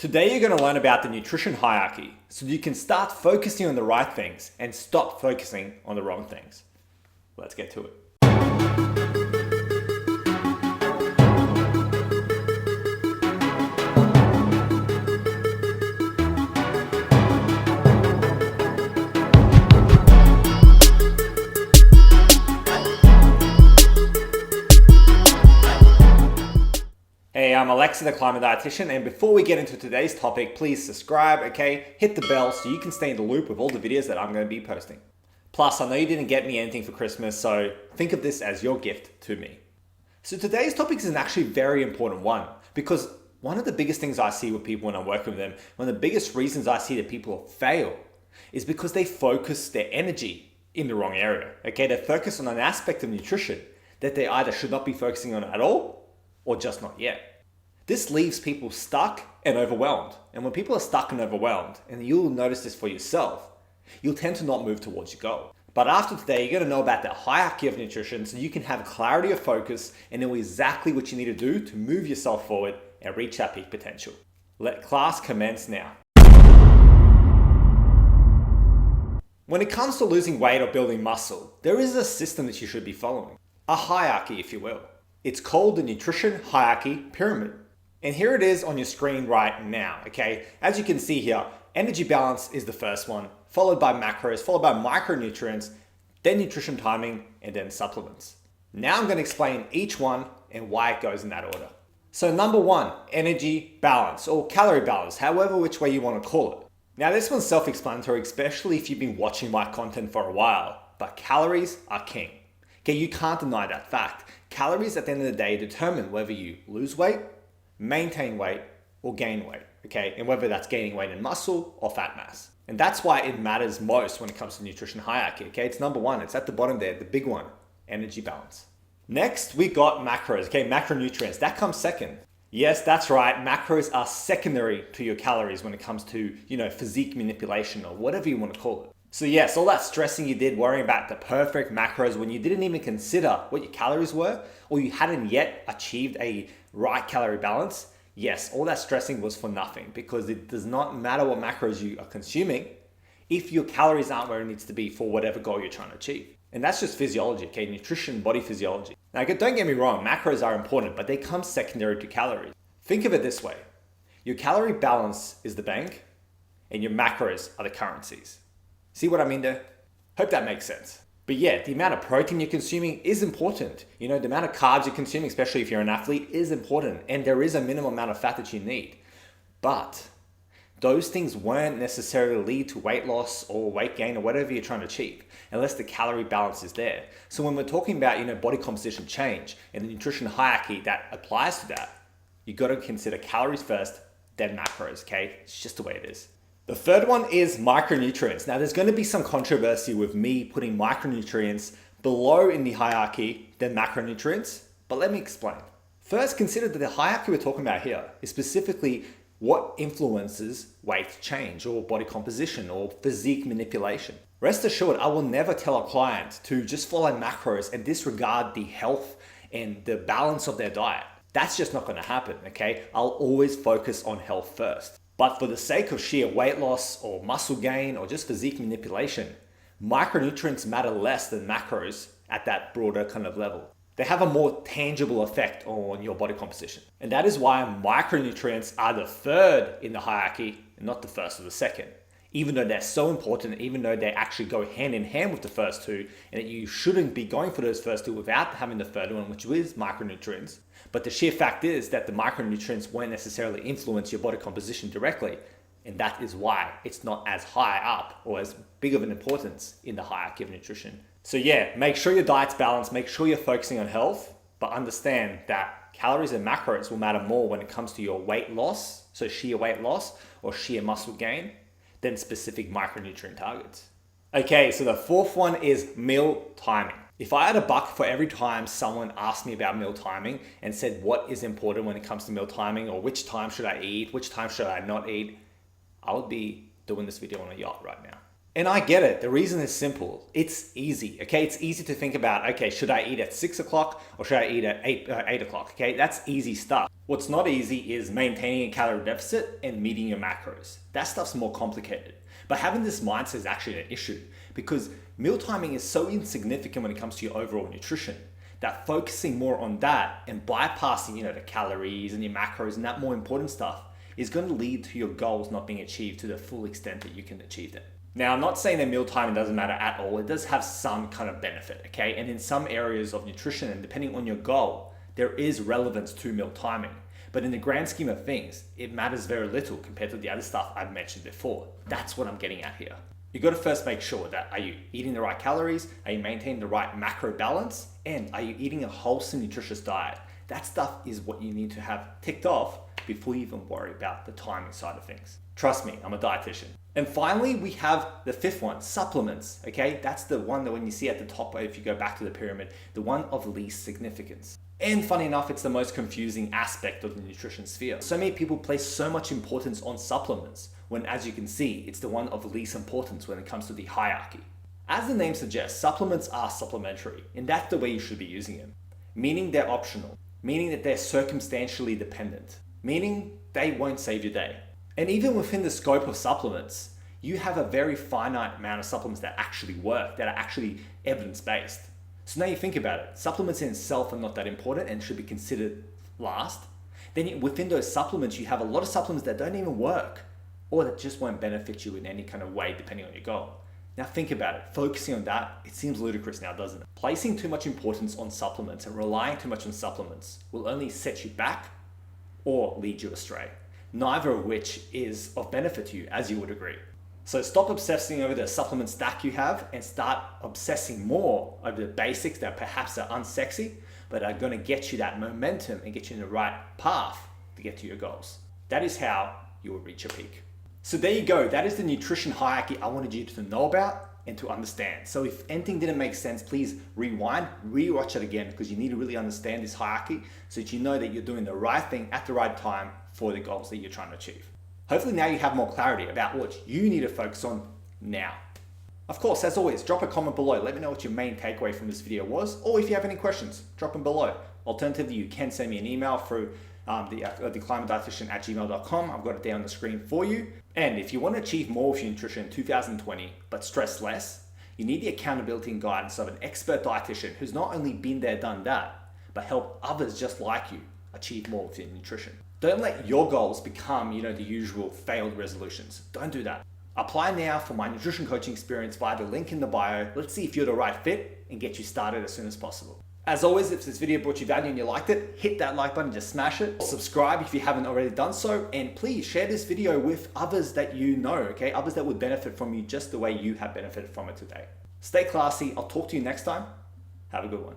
Today you're going to learn about the nutrition hierarchy so you can start focusing on the right things and stop focusing on the wrong things. Let's get to it. Hey, I'm Alexa, the Climate Dietitian, and before we get into today's topic, please subscribe, okay? Hit the bell so you can stay in the loop with all the videos that I'm going to be posting. Plus, I know you didn't get me anything for Christmas, so think of this as your gift to me. So today's topic is an actually very important one, because one of the biggest things I see with people when I'm working with them, one of the biggest reasons I see that people fail is because they focus their energy in the wrong area, okay? They focus on an aspect of nutrition that they either should not be focusing on at all or just not yet. This leaves people stuck and overwhelmed. And when people are stuck and overwhelmed, and you'll notice this for yourself, you'll tend to not move towards your goal. But after today, you're going to know about the hierarchy of nutrition so you can have clarity of focus and know exactly what you need to do to move yourself forward and reach that peak potential. Let class commence now. When it comes to losing weight or building muscle, there is a system that you should be following. A hierarchy, if you will. It's called the Nutrition Hierarchy Pyramid. And here it is on your screen right now, okay? As you can see here, energy balance is the first one, followed by macros, followed by micronutrients, then nutrition timing, and then supplements. Now I'm going to explain each one and why it goes in that order. So number one, energy balance or calorie balance, however which way you want to call it. Now this one's self-explanatory, especially if you've been watching my content for a while, but calories are king. Okay, you can't deny that fact. Calories at the end of the day determine whether you lose weight, maintain weight, or gain weight, okay? And whether that's gaining weight in muscle or fat mass. And that's why it matters most when it comes to nutrition hierarchy, okay? It's number one, it's at the bottom there, the big one, energy balance. Next, we got macros, okay? Macronutrients, that comes second. Yes, that's right, macros are secondary to your calories when it comes to, physique manipulation or whatever you want to call it. So yes, all that stressing you did worrying about the perfect macros when you didn't even consider what your calories were or you hadn't yet achieved a right calorie balance, yes, all that stressing was for nothing because it does not matter what macros you are consuming if your calories aren't where it needs to be for whatever goal you're trying to achieve. And that's just physiology, okay? Nutrition, body physiology. Now, don't get me wrong, macros are important, but they come secondary to calories. Think of it this way. Your calorie balance is the bank and your macros are the currencies. See what I mean there? Hope that makes sense. But yeah, the amount of protein you're consuming is important. The amount of carbs you're consuming, especially if you're an athlete, is important. And there is a minimum amount of fat that you need. But those things won't necessarily lead to weight loss or weight gain or whatever you're trying to achieve, unless the calorie balance is there. So when we're talking about, body composition change and the nutrition hierarchy that applies to that, you got to consider calories first, then macros, okay? It's just the way it is. The third one is micronutrients. Now there's going to be some controversy with me putting micronutrients below in the hierarchy than macronutrients, but let me explain. First, consider that the hierarchy we're talking about here is specifically what influences weight change or body composition or physique manipulation. Rest assured, I will never tell a client to just follow macros and disregard the health and the balance of their diet. That's just not going to happen, okay? I'll always focus on health first. But for the sake of sheer weight loss or muscle gain or just physique manipulation, micronutrients matter less than macros at that broader kind of level. They have a more tangible effect on your body composition. And that is why micronutrients are the third in the hierarchy and not the first or the second. Even though they're so important, even though they actually go hand in hand with the first two, and that you shouldn't be going for those first two without having the third one, which is micronutrients. But the sheer fact is that the micronutrients won't necessarily influence your body composition directly. And that is why it's not as high up or as big of an importance in the hierarchy of nutrition. So yeah, make sure your diet's balanced, make sure you're focusing on health, but understand that calories and macros will matter more when it comes to your weight loss, so sheer weight loss or sheer muscle gain, than specific micronutrient targets. Okay, so the fourth one is meal timing. If I had a buck for every time someone asked me about meal timing and said what is important when it comes to meal timing or which time should I eat, which time should I not eat, I would be doing this video on a yacht right now. And I get it. The reason is simple. It's easy, okay? It's easy to think about, okay, should I eat at 6 o'clock or should I eat at 8 o'clock, okay? That's easy stuff. What's not easy is maintaining a calorie deficit and meeting your macros. That stuff's more complicated. But having this mindset is actually an issue because meal timing is so insignificant when it comes to your overall nutrition that focusing more on that and bypassing, the calories and your macros and that more important stuff is going to lead to your goals not being achieved to the full extent that you can achieve them. Now, I'm not saying that meal timing doesn't matter at all. It does have some kind of benefit, okay? And in some areas of nutrition and depending on your goal, there is relevance to meal timing. But in the grand scheme of things, it matters very little compared to the other stuff I've mentioned before. That's what I'm getting at here. You got to first make sure that are you eating the right calories? Are you maintaining the right macro balance? And are you eating a wholesome, nutritious diet? That stuff is what you need to have ticked off before you even worry about the timing side of things. Trust me, I'm a dietitian. And finally, we have the fifth one, supplements, okay? That's the one that when you see at the top, if you go back to the pyramid, the one of least significance. And funny enough, it's the most confusing aspect of the nutrition sphere. So many people place so much importance on supplements, when as you can see, it's the one of least importance when it comes to the hierarchy. As the name suggests, supplements are supplementary, and that's the way you should be using them. Meaning they're optional, meaning that they're circumstantially dependent, meaning they won't save your day. And even within the scope of supplements, you have a very finite amount of supplements that actually work, that are actually evidence-based. So now you think about it, supplements in itself are not that important and should be considered last. Then within those supplements, you have a lot of supplements that don't even work or that just won't benefit you in any kind of way depending on your goal. Now think about it, focusing on that, it seems ludicrous now, doesn't it? Placing too much importance on supplements and relying too much on supplements will only set you back or lead you astray. Neither of which is of benefit to you, as you would agree. So stop obsessing over the supplement stack you have and start obsessing more over the basics that perhaps are unsexy, but are gonna get you that momentum and get you in the right path to get to your goals. That is how you will reach your peak. So there you go, that is the nutrition hierarchy I wanted you to know about and to understand. So if anything didn't make sense, please rewind, rewatch it again because you need to really understand this hierarchy so that you know that you're doing the right thing at the right time for the goals that you're trying to achieve. Hopefully now you have more clarity about what you need to focus on now. Of course, as always, drop a comment below. Let me know what your main takeaway from this video was, or if you have any questions, drop them below. Alternatively, you can send me an email through theclimatedietitian@gmail.com. I've got it down on the screen for you. And if you want to achieve more with your nutrition in 2020, but stress less, you need the accountability and guidance of an expert dietitian who's not only been there, done that, but help others just like you achieve more with your nutrition. Don't let your goals become, the usual failed resolutions. Don't do that. Apply now for my nutrition coaching experience via the link in the bio. Let's see if you're the right fit and get you started as soon as possible. As always, if this video brought you value and you liked it, hit that like button, just smash it. Subscribe if you haven't already done so, and please share this video with others that you know, okay? Others that would benefit from you just the way you have benefited from it today. Stay classy. I'll talk to you next time. Have a good one.